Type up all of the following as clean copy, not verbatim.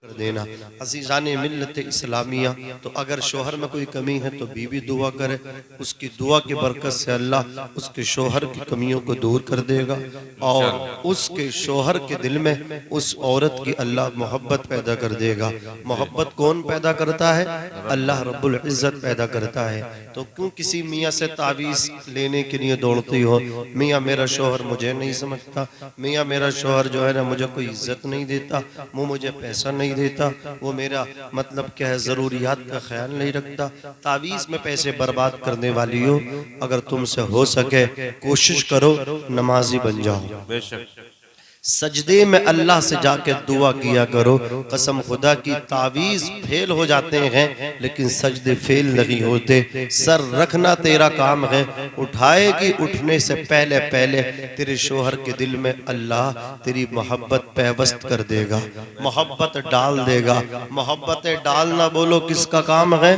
कर देना। अज़ीज़ाने मिल्लत इस्लामिया, तो अगर शोहर में कोई कमी है तो बीवी दुआ करे, उसकी दुआ की बरकत से अल्लाह उसके शोहर की कमियों को दूर कर देगा और उसके शोहर के दिल में उस औरत की अल्लाह मोहब्बत पैदा कर देगा। मोहब्बत कौन पैदा करता है? अल्लाह रब्बुल इज़्ज़त पैदा करता है। तो क्यों किसी मियाँ से तावीज़ लेने के लिए दौड़ती हो? मियाँ मेरा शोहर मुझे नहीं समझता, मियाँ मेरा शोहर जो है ना मुझे कोई इज्जत नहीं देता, वो मुझे पैसा नहीं देता, वो मेरा मतलब क्या है ज़रूरियात का ख्याल नहीं रखता। तावीज़ में पैसे बर्बाद करने वाली हो, अगर तुमसे हो सके कोशिश करो नमाजी बन जाओ। बेशक सजदे में अल्लाह से जाके दुआ किया करो। कसम खुदा की तावीज़ फेल हो जाते हैं लेकिन सजदे फेल नहीं होते। सर रखना तेरा काम है, उठाएगी उठने से पहले पहले तेरे शोहर के दिल में अल्लाह तेरी मोहब्बत पैवस्त कर देगा, मोहब्बत डाल देगा। मोहब्बत डालना बोलो किसका काम है?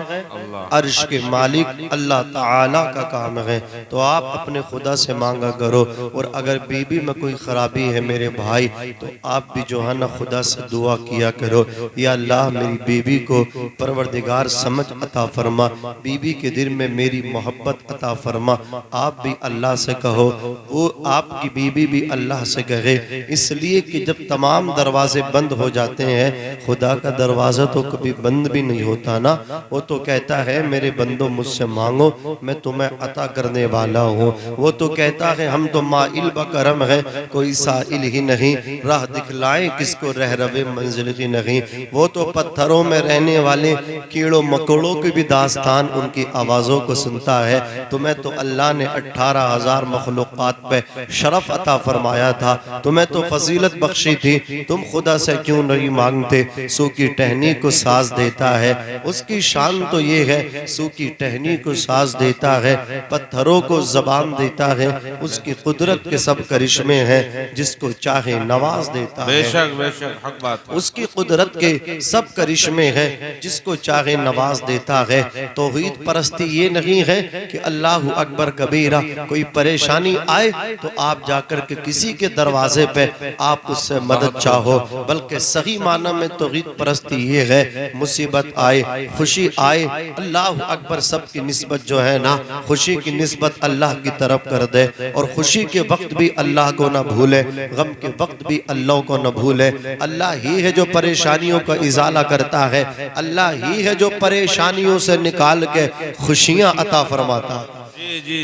अर्श के मालिक अल्लाह ताला का काम है। तो आप अपने खुदा से मांगा करो। और अगर बीबी में कोई खराबी है मेरे भाई, तो आप भी जो है ना खुदा से दुआ किया करो, या अल्लाह मेरी बीबी को परवरदिगार समझ अता फरमा, बीबी के दिल में मेरी मोहब्बत अता फरमा। आप भी अल्लाह से कहो, वो आपकी बीबी भी अल्लाह से कहे। इसलिए कि जब तमाम दरवाजे बंद हो जाते हैं, खुदा का दरवाज़ा तो कभी बंद भी नहीं होता ना। वो तो कहता है मेरे बंदो मुझसे मांगो, मैं तुम्हें अता करने वाला हूँ। वो तो कहता है हम तो माइल बकरम है, कोई साइल ही नहीं, राह दिखलाएं किसको रह रवे मंजिल की नहीं। वो तो पत्थरों में रहने वाले कीड़ों मकोड़ों की भी दास्तान उनकी आवाज़ों को सुनता है। तुम्हें तो अल्लाह ने 18,000 मखलूक़ात पे शरफ अता फरमाया था, तुम्हें तो फजीलत बख्शी थी, तुम खुदा से क्यों नहीं मांगते? सूखी टहनी को साज देता है, उसकी शान तो ये है, सूखी टहनी को साज देता है, पत्थरों को ज़बान देता है, उसकी कुदरत के सब करिश्मे हैं, जिसको चाहे नवाज देता है। बेशक बेशक हक बात है। उसकी कुदरत के सब करिश्मे हैं, जिसको चाहे नवाज देता है। तौहीद परस्ती ये नहीं है कि अल्लाहु अकबर कबीरा, कोई परेशानी आए तो आप जाकर के किसी के दरवाजे पे आप उससे मदद चाहो, बल्कि सही माना में तौहीद परस्ती ये है, मुसीबत आए खुशी आए अल्लाहु अकबर सबकी निस्बत जो है ना, खुशी की निस्बत अल्लाह की तरफ कर दे। और खुशी के वक्त भी अल्लाह को ना भूले, गम के वक्त भी अल्लाह को न भूले। अल्लाह ही है जो परेशानियों का इजाला करता है, अल्लाह ही है जो परेशानियों से निकाल के खुशियां अता फरमाता।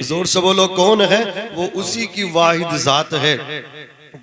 जोर से बोलो कौन है? वो उसी की वाहिद जात है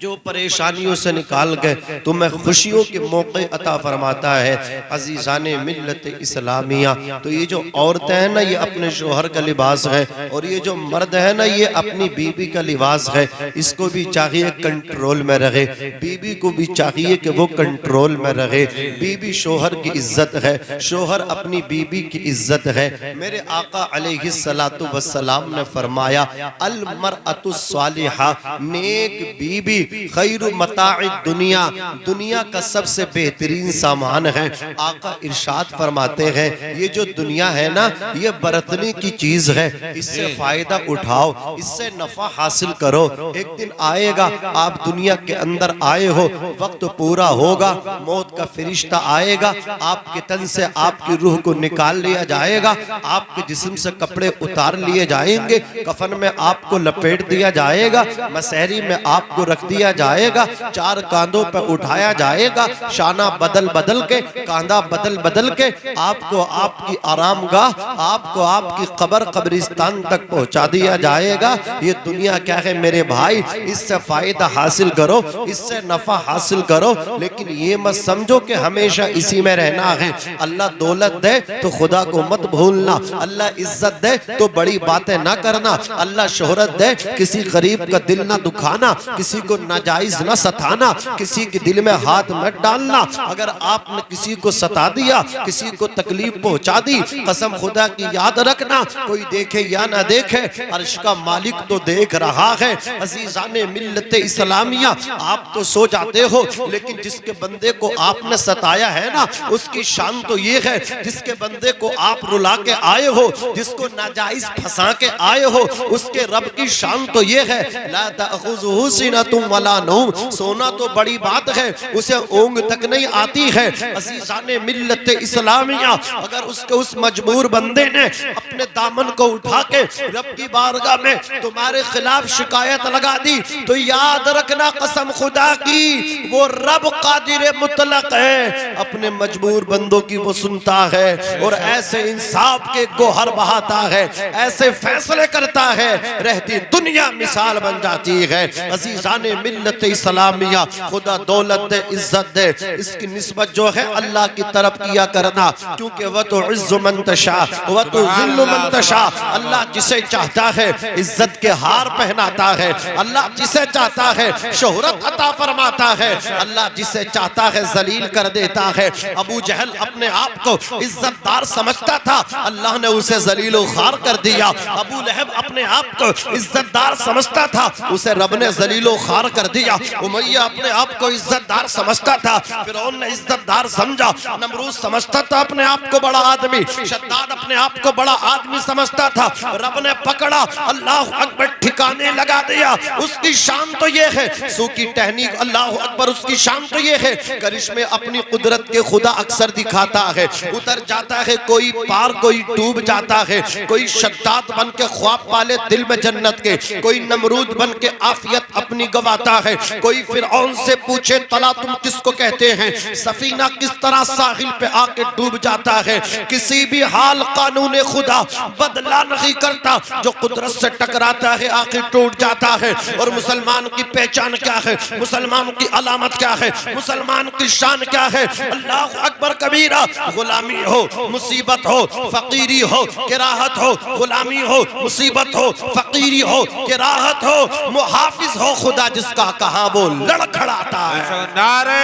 जो परेशानियों से निकाल के तुम्हें खुशियों के मौके अता फरमाता है। अज़ीज़ाने मिल्लत इस्लामिया, तो ये जो औरतें हैं ना, ये अपने शोहर का लिबास है, और ये जो मर्द है ना, ये अपनी बीबी का लिबास है। इसको भी चाहिए कंट्रोल में रहे, बीबी को भी चाहिए कि वो कंट्रोल में रहे। बीबी शोहर की इज्जत है, शोहर अपनी बीबी की इज्जत है। मेरे आका अलैहिस्सलातु वस्सलाम ने फरमाया, अल मरअतु सालिहा, नेक बीबी खैरु मताइ दुनिया, दुनिया का सबसे बेहतरीन सामान है। आका इरशाद फरमाते हैं, ये जो दुनिया है ना, ये बरतने की चीज है, इससे फायदा उठाओ, इससे नफा हासिल करो। एक दिन आएगा, आप दुनिया के अंदर आए हो, वक्त पूरा होगा, मौत का फरिश्ता आएगा, आपके तन से आपकी रूह को निकाल लिया जाएगा, आपके जिस्म से कपड़े उतार लिए जाएंगे, कफन में आपको लपेट दिया जाएगा, मसहरी में आपको रख दिया जाएगा, चार कांधों पर उठाया जाएगा, शाना बदल बदल के, कांधा बदल बदल के आपको आपकी आरामगाह, आपको आपकी कब्र कब्रिस्तान तक पहुंचा दिया जाएगा। ये दुनिया क्या है मेरे भाई, इससे फायदा हासिल करो, इससे नफा हासिल करो, लेकिन ये मत समझो कि हमेशा इसी में रहना है। अल्लाह दौलत दे तो खुदा को मत भूलना, अल्लाह इज्जत दे तो बड़ी बातें ना करना, अल्लाह शोहरत दे किसी गरीब का दिल ना दुखाना, किसी को नाजायज न सताना, किसी के दिल में हाथ मत डालना। अगर आपने किसी को सता दिया, किसी को तकलीफ पहुंचा दी, कसम खुदा की याद रखना, कोई देखे या ना देखे, अर्श का मालिक तो देख रहा है। अज़ीज़ाने मिल्लत इस्लामिया, आप तो सो जाते हो, लेकिन जिसके बंदे को आपने सताया है ना, उसकी शान तो ये है, जिसके बंदे को आप रुला के आए हो, जिसको नाजायज फंसा के आए हो, उसके रब की शान तो ये है, ला तअखुज़ुहु सिनतुम वला नौम, सोना तो बड़ी बात है, उसे ऊँग तक नहीं आती है। अज़ीज़ाने मिल्लत इस्लामिया, अगर उसके उस मजबूर बंदे ने अपने दामन को उठा के रब की बारगाह में तुम्हारे खिलाफ शिकायत लगा दी, तो याद रखना कसम खुदा की, वो रब कादिर मुतलक है, अपने मजबूर बंदों की वो सुनता है और ऐसे इंसाफ के गोहर बहाता है, ऐसे फैसले करता है, रहती दुनिया मिसाल बन जाती है। अज़ीज़ाने मिल्लत इस्लामिया, खुदा दौलत दे, इज्जत दे, इसकी निस्बत जो है अल्लाह की तरफ किया करना, क्योंकि वह तो इज़्ज़ु मन तशा वह तो ज़िल्लु मन तशा, अल्लाह जिसे चाहता है इज्जत के हार पहनाता है, अल्लाह जिसे चाहता है शोहरत अता फरमाता है, अल्लाह जिसे चाहता है जलील कर देता है। अबू जहल अपने आप को इज्जतदार समझता था, अल्लाह ने उसे जलील खार कर दिया। अबू लहब अपने आप को इज्जतदार समझता था, उसे रब ने जलील खार कर दिया। उमैया अपने आप को इज्जतदार समझता था, फिरौन ने इज्जतदार समझा। नमरूद समझता था अपने आप को बड़ा आदमी, शद्दाद अपने आप को बड़ा आदमी समझता था, रब ने पकड़ा, अल्लाह अकबर ठिकाने लगा दिया। उसकी शान तो ये है, सू की टहनी, अल्लाह अकबर, उसकी शान तो ये है, करिश्मे अपनी कुदरत के खुदा अक्सर दिखाता है, उतर जाता है कोई पार, कोई डूब जाता है, कोई शद्दाद बन के ख्वाब पाले दिल में जन्नत के, कोई नमरूद बन के आफियत अपनी गवाता है, कोई फिरौन से पूछे तला तुम किसको कहते हैं, सफीना किस तरह साहिल पे आके डूब जाता है। किसी भी हाल कानून खुदा बदला नहीं करता, जो कुदरत से टकराता है आखिर टूट जाता है। और मुसलमान की पहचान क्या है, मुसलमान की अलामत क्या है, मुसलमान की शान क्या है? अल्लाह अकबर कबीरा। गुलामी हो, मुसीबत हो, फकीरी हो, किराहत हो, गुलामी हो, मुसीबत हो, फकीरी हो, किराहत हो, मुहाफिज हो खुदा जिसका कहा वो लड़खड़ाता है। नारे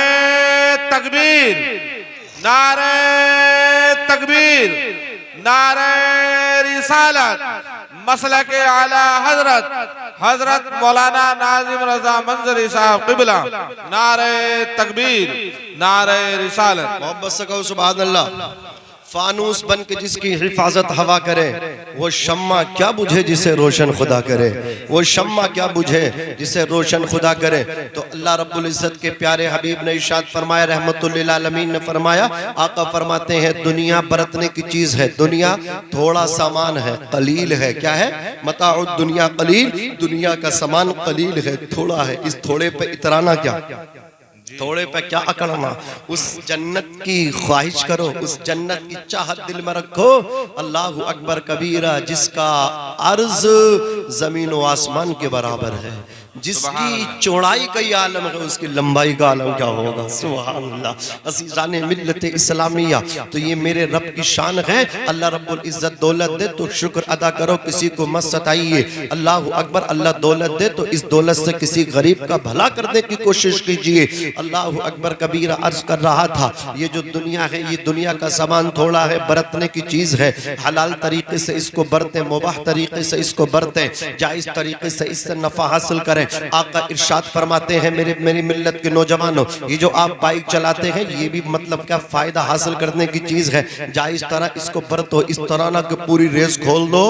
तकबीर, नारे तकबीर, नारे रिसालत, मसलक आला हजरत हजरत मौलाना नाजिम रजा मंजरी साहब क़िबला। नारे तकबीर, नारे रिसालत। मोहब्बत से कहो सुभान अल्लाह। फानूस बन के जिसकी हिफाजत हवा करे, वो शम्मा क्या बुझे जिसे रोशन खुदा करे, वो शम्मा क्या बुझे जिसे रोशन खुदा करे। तो अल्लाह रब्बुल इज्जत के प्यारे हबीब ने इरशाद फरमाया, रहमतुल लिल आलमीन ने फरमाया, आका फरमाते हैं दुनिया बरतने की चीज है, दुनिया थोड़ा सामान है, कलील है। क्या है? मताउद दुनिया कलील, दुनिया का सामान कलील है, थोड़ा है। इस थोड़े पे इतराना क्या, थोड़े पे क्या अकड़ना। उस जन्नत की ख्वाहिश करो, उस जन्नत की चाहत दिल में रखो। अल्लाहु अकबर कबीरा, जिसका अर्ज जमीन व आसमान के बराबर है, जिसकी चौड़ाई का ही आलम है, उसकी लंबाई का आलम क्या होगा। सुभान अल्लाह। अज़ीज़ाने मिल्लत इस्लामिया, तो ये मेरे रब की शान है। अल्लाह रब्बुल इज्जत दौलत दे तो शुक्र अदा करो, किसी को मत सताइए। अल्लाह अकबर, अल्लाह दौलत दे तो इस दौलत से किसी गरीब का भला करने की कोशिश कीजिए। अल्लाह अकबर कबीरा अर्ज कर रहा था, ये जो दुनिया है, ये दुनिया का सामान थोड़ा है, बरतने की चीज है। हलाल तरीके से इसको बरतें, मुबाह तरीके से इसको बरतें, जायज तरीके से इससे नफा हासिल करें। आका इरशाद फरमाते हैं, मेरी मिल्लत के नौजवानों, ये जो आप बाइक चलाते हैं, ये भी मतलब क्या फायदा हासिल करने की चीज है। जायज तरह इसको बरतो, इस तरह ना कि पूरी रेस खोल दो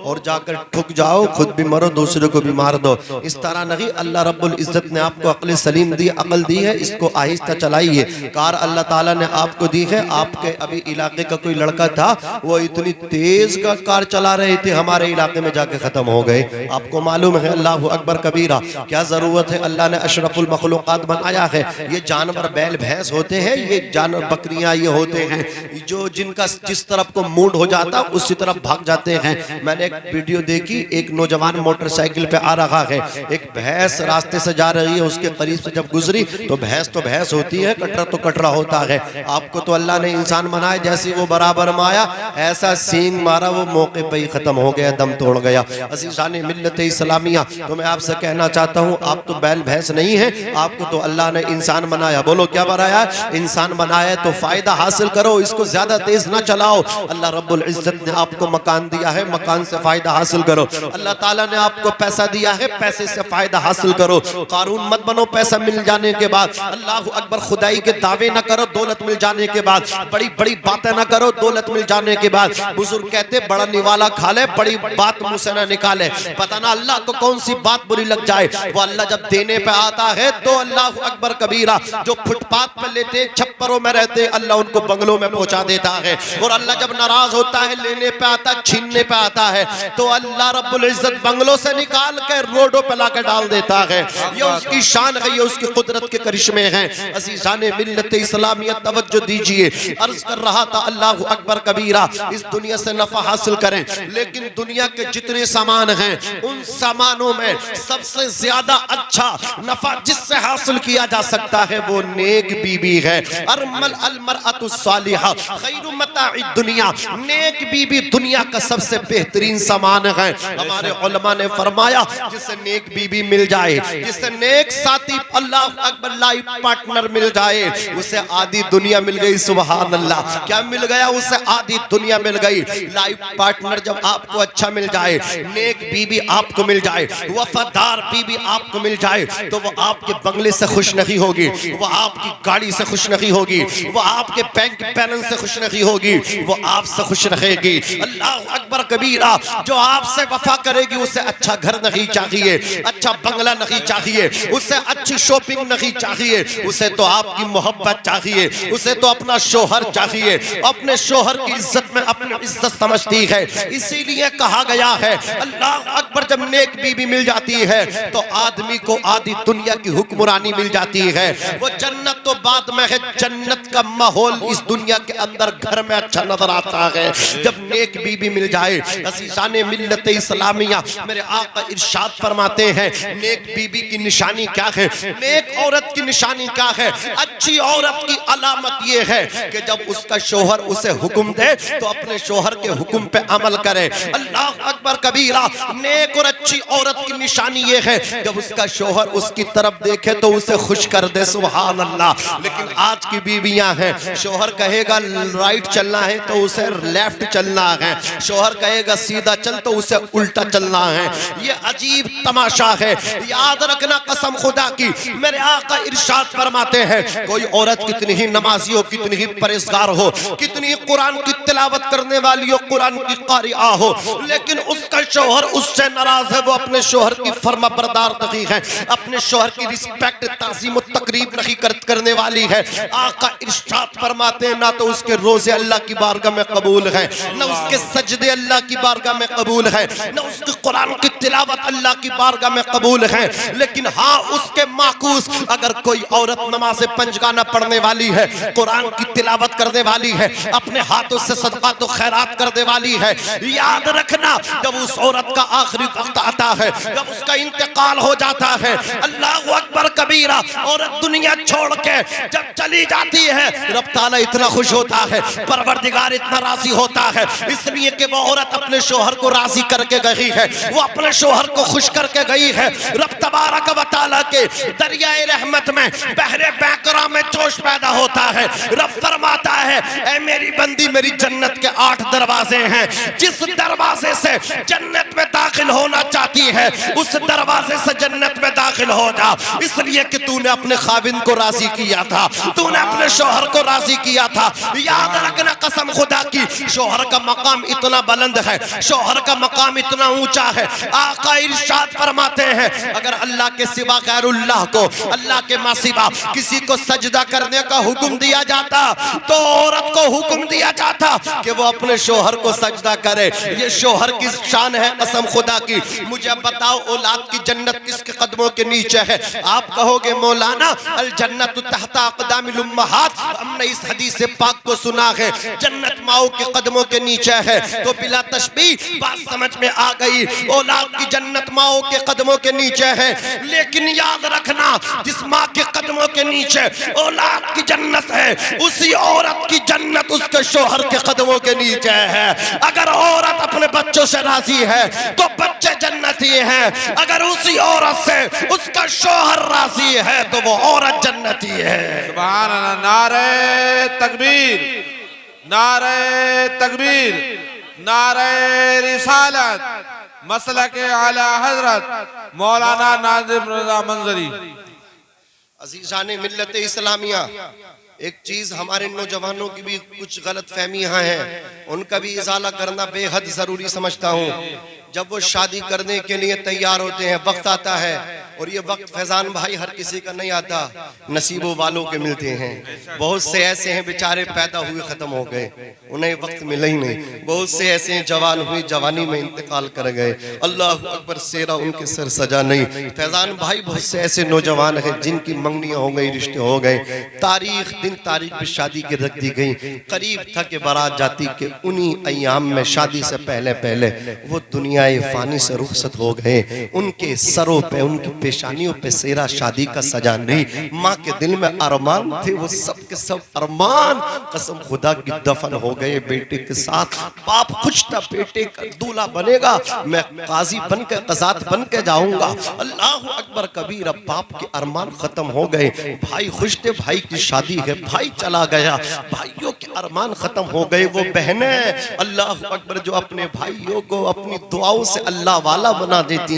और जाकर ठुक जाओ, खुद भी मरो, दूसरे को भी मार दो। इस तरह नहीं, अल्लाह रब्बुल इज्जत ने आपको अक्ल सलीम दी, अकल दी है, इसको आहिस्ता चलाइए। कार अल्लाह ताला ने आपको दी है। आपके अभी इलाके का कोई लड़का था, वो इतनी तेज का कार चला रहे थे, हमारे इलाके में जाके खत्म हो गए। आपको मालूम है, अल्लाह अकबर कबीरा, क्या जरूरत है, अल्लाह ने अशरफुल मखलूकात बनाया है। ये जानवर बैल भैंस होते हैं, ये जानवर बकरियां ये होते हैं, जो जिनका जिस तरफ को मूड हो जाता उसी तरफ भाग जाते हैं। मैंने एक वीडियो देखी, एक नौजवान मोटरसाइकिल पे आ रहा है, एक भैंस रास्ते से जा रही है, उसके करीब से जब गुजरी तो भैंस तो भैंस होती है, कटरा तो कटरा होता है। आपको तो अल्लाह ने इंसान बनाया, जैसे वो बराबर में आया ऐसा सींग मारा, वो मौके पे ही खत्म हो गया, दम तोड़ गया। अज़ीज़ाने मिल्लत इस्लामिया, तो मैं आपसे कहना चाहता हूँ, आप तो बैल भैंस नहीं है, आपको तो अल्लाह ने इंसान बनाया। बोलो क्या बनाया? इंसान बनाया। तो फायदा हासिल करो, इसको ज्यादा तेज ना चलाओ। अल्लाह रब्बुल इज्जत ने आपको मकान दिया है, मकान से फायदा हासिल करो। अल्लाह ताला ने आपको पैसा दिया है, पैसे से फायदा हासिल करो। कारून मत बनो पैसा मिल जाने के बाद। अल्लाह अकबर, खुदाई के दावे ना करो दौलत मिल जाने के बाद, बड़ी बड़ी बातें ना करो दौलत मिल जाने के बाद। बुजुर्ग कहते, बड़ा निवाला खा ले, बड़ी बात मुंह से ना निकाले, पता ना अल्लाह को कौन सी बात बुरी लग जाए। वो अल्लाह जब देने पे आता है तो अल्लाह अकबर कबीरा। जो फुटपाथ पर लेते छप्परों में रहते अल्लाह उनको बंगलों में पहुंचा देता है। और अल्लाह जब नाराज होता है, लेने पे आता, छीनने पे आता है, तो अल्लाह रब्बुल इज्जत बंगलों से निकाल कर रोडों पे लाकर डाल देता है। ये उसकी शान है, ये उसकी कुदरत के करिश्मे हैं। अज़ीज़ाने मिल्लत इस्लामिया तवज्जो दीजिए। अर्ज कर रहा था अल्लाह अकबर कबीरा, इस दुनिया से नफा हासिल करें, लेकिन दुनिया के जितने सामान हैं उन सामानों में सबसे ज्यादा अच्छा नफा जिससे हासिल किया जा सकता है वो नेक बीबी है। अरमल अलमरअतु सालिहा खैरु मताइ दुनिया। नेक बीबी दुनिया का सबसे बेहतरीन सामान है। हमारे उलमा ने फरमाया जिसे नेक बीबी मिल जाए, जिसे नेक साथी अल्लाह अकबर लाइफ पार्टनर मिल जाए, उसे आधी दुनिया मिल गई। सुभान अल्लाह। क्या मिल गया? उसे आधी दुनिया मिल गई। लाइफ पार्टनर जब आपको अच्छा मिल जाए, नेक बीबी आपको मिल जाए, वफादार बीबी आपको मिल जाए, तो वो आपके बंगले से खुश नहीं होगी, वो आपकी गाड़ी से खुश नहीं होगी, वो आपके बैंक बैलेंस से खुश नहीं होगी, वो आपसे खुश रहेगी। अल्लाह अकबर कबीरा। जो आपसे वफा करेगी उसे अच्छा घर नहीं चाहिए, अच्छा बंगला नहीं चाहिए, उसे अच्छी शॉपिंग नहीं चाहिए, उसे तो आपकी मोहब्बत चाहिए, उसे तो अपना शोहर चाहिए। अपने शोहर की इज्जत में अपनी इज्जत समझती है। इसीलिए कहा गया है अल्लाह अकबर जब नेक बीबी मिल जाती है तो आदमी को आधी दुनिया की हुक्मरानी मिल जाती है। वो जन्नत तो बाद में है, जन्नत का माहौल इस दुनिया के अंदर घर में अच्छा नजर आता है जब नेक बीबी मिल जाए। अज़ीज़ाने मिल्लत इस्लामिया, मेरे आका इरशाद फरमाते हैं नेक बीबी की निशानी क्या है, नेक औरत की निशानी क्या है। अच्छी औरत की अलामत ये है कि जब उसका शोहर उसे हुक्म दे तो अपने शोहर के हुक्म पे अमल करे। अल्लाह अकबर कबीरा। नेक और अच्छी औरत की निशानी ये है जब उसका शोहर उसकी तरफ देखे तो उसे खुश कर दे। सुभान अल्लाह। लेकिन आज की बीवियां हैं, शोहर कहेगा राइट चलना है तो उसे लेफ्ट चलना है, शोहर कहेगा सीधा चल तो उसे उल्टा चलना है। ये अजीब तमाशा है। याद रखना कसम खुदा की, मेरे आका इरशाद फरमाते हैं कोई औरत कितनी ही नमाजी हो, कितनी ही परहेजगार हो, कितनी कुरान की तिलावत करने वाली हो, कुरान की कारिया हो, लेकिन उसका शोहर उससे नाराज है, वो अपने शोहर की फर्मा बरदार नहीं है, अपने शोहर की रिस्पेक्ट ताज़ीम तकरीब नहीं करने वाली है। आका इरशाद फरमाते हैं ना तो उसके रोजे अल्लाह की बारगाह में कबूल है, न उसके सजदे अल्लाह की बारगाह में कबूल है, न उसके कुरान की तिलावत अल्लाह की बारगाह में कबूल है। लेकिन हाँ, उसके माकूस अगर कोई औरत नमाज़े पंजगाना पढ़ने वाली है, कुरान की तिलावत करने वाली है, अपने हाथों से सदका तो खैरात करने वाली है, याद रखना जब उस औरत का आखिरी वक्त आता है, जब उसका इंतकाल हो जाता है, अल्लाह अकबर कबीरा, औरत दुनिया छोड़ के जब चली जाती है, रब ताला इतना खुश होता है, परवरदिगार इतना राजी होता है, इसलिए कि वो औरत अपने शोहर को राजी करके गई है, वो अपने शोहर को खुश करके गई है। रब तबारक व तआला के दरियाए रहमत में बहरे बैकरा में जोश पैदा होता है। रब फरमाता है ऐ मेरी बंदी, मेरी जन्नत के 8 दरवाजे हैं, जिस दरवाजे से जन्नत में दाखिल होना चाहती है उस दरवाजे से जन्नत में दाखिल हो जा। इसलिए कि तूने अपने खाविंद को राजी किया था, तूने अपने शोहर को राजी किया था। याद रखना कसम खुदा की, शोहर का मकाम इतना बुलंद है, शोहर का मकाम इतना ऊंचा है। आका इरशाद फरमाते हैं अगर अल्लाह के सिवा गैरुल्लाह को, अल्लाह के मासिवा किसी को सजदा करने का हुक्म दिया जाता तो औरत को हुक्म दिया जाता कि वो अपने शोहर को सजदा करे। ये शोहर की शान है। कसम खुदा की, मुझे बताओ औलाद की जन्नत किसके कदमों के नीचे है? आप कहोगे मौलाना अल जन्नतु तहता अक़दामिल उम्महात, हमने इस हदीस पाक को सुना है जन्नत माओ के कदमों के नीचे है, तो बिला तशबीह बात समझ में आ गई। औलाद की जन्नत माओ के कदमों के नीचे है, लेकिन याद रखना जिस माँ के कदमों के नीचे औलाद की जन्नत है, उसी औरत की जन्नत उसके शोहर के कदमों के नीचे है। अगर औरत अपने बच्चों से राजी है तो बच्चे जन्नती हैं, अगर उसी औरत से उसका शोहर राजी है तो वो औरत जन्नती है। सुभान अल्लाह। नारे तकबीर, नारे तकबीर, नारे रिसालत, मसलक आला हजरत मौलाना नाजिम रज़ा मंजरी। अज़ीज़ाने मिल्लत इस्लामिया, एक चीज हमारे नौजवानों की भी कुछ गलत फहमियां हैं, उनका भी इजाला करना बेहद जरूरी समझता हूँ। जब वो शादी करने के लिए तैयार होते हैं, वक्त आता है और ये वक्त फैजान भाई हर किसी का नहीं आता, नसीबों वालों के मिलते हैं। बहुत से ऐसे हैं बेचारे पैदा हुए खत्म हो गए, उन्हें वक्त मिला ही नहीं। बहुत से ऐसे हैं जवान हुए जवानी में इंतकाल कर गए, अल्लाह अकबर, सेरा उनके सर सजा नहीं। फैजान भाई बहुत से ऐसे नौजवान हैं जिनकी मंगनियां हो गई, रिश्ते हो गए, तारीख दिन तारीख पे शादी की रख दी गई। करीब था कि बारात जाती के उन्हीं अयाम में शादी से पहले पहले वो दुनियाए फानी से रुखसत हो गए। उनके सरों पे, उनकी पेशानियों पे सेरा शादी का सजा नहीं। माँ के दिल में अरमान थे, वो सब के सब अरमान कसम खुदा की दफन हो गए बेटे के साथ। बाप खुश था बेटे का दूल्हा बनेगा, मैं काजी बन के कजात बन के जाऊंगा। अल्लाह अकबर कबीर, अब बाप के अरमान खत्म हो गए। भाई खुश थे, भाई की शादी है, भाई चला गया, भाइयों के अरमान खत्म हो गए। वो बहनें अल्लाह अकबर जो अपने भाइयों को अपनी दुआओं से अल्लाह वाला बना देती